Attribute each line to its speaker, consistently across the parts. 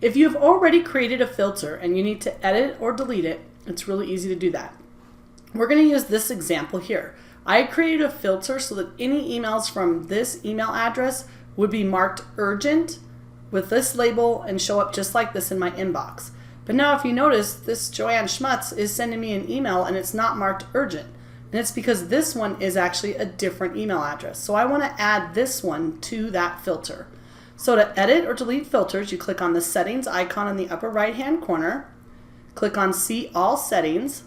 Speaker 1: If you've already created a filter and you need to edit or delete it, it's really easy to do that. We're going to use this example here. I created a filter so that any emails from this email address would be marked urgent with this label and show up just like this in my inbox. But now if you notice, this Joanne Schmutz is sending me an email and it's not marked urgent. And it's because this one is actually a different email address. So I want to add this one to that filter. So to edit or delete filters, you click on the settings icon in the upper right hand corner, click on see all settings,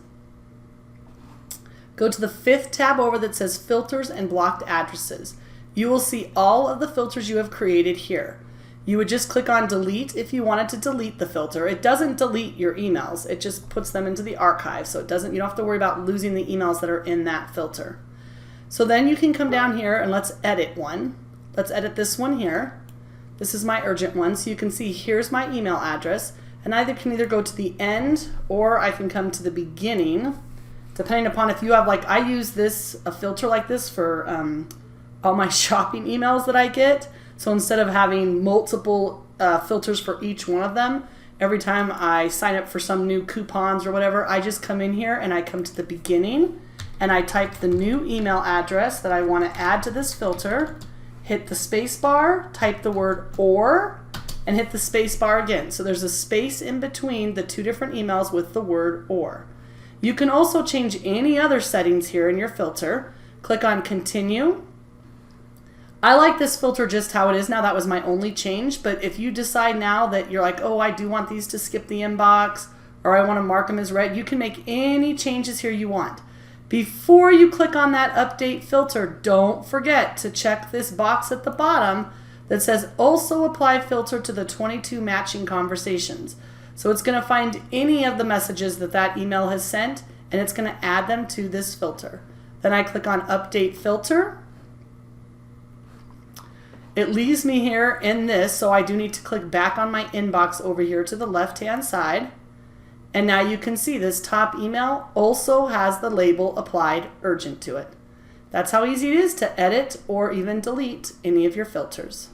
Speaker 1: go to the 5th tab over that says filters and blocked addresses. You will see all of the filters you have created here. You would just click on delete if you wanted to delete the filter. It doesn't delete your emails. It just puts them into the archive. So you don't have to worry about losing the emails that are in that filter. So then you can come down here and let's edit one. Let's edit this one here. This is my urgent one. So you can see here's my email address. And I can either go to the end or I can come to the beginning, depending upon if you have, like, I use a filter like this for all my shopping emails that I get. So instead of having multiple filters for each one of them, every time I sign up for some new coupons or whatever, I just come in here and I come to the beginning and I type the new email address that I want to add to this filter, hit the space bar, type the word or, and hit the space bar again. So there's a space in between the two different emails with the word or. You can also change any other settings here in your filter. Click on continue. I like this filter just how it is now. That was my only change. But if you decide now that you're like, oh, I do want these to skip the inbox, or I want to mark them as read, you can make any changes here you want. Before you click on that update filter, don't forget to check this box at the bottom that says also apply filter to the 22 matching conversations. So it's going to find any of the messages that email has sent, and it's going to add them to this filter. Then I click on update filter. It leaves me here in this, so I do need to click back on my inbox over here to the left-hand side. And now you can see this top email also has the label applied urgent to it. That's how easy it is to edit or even delete any of your filters.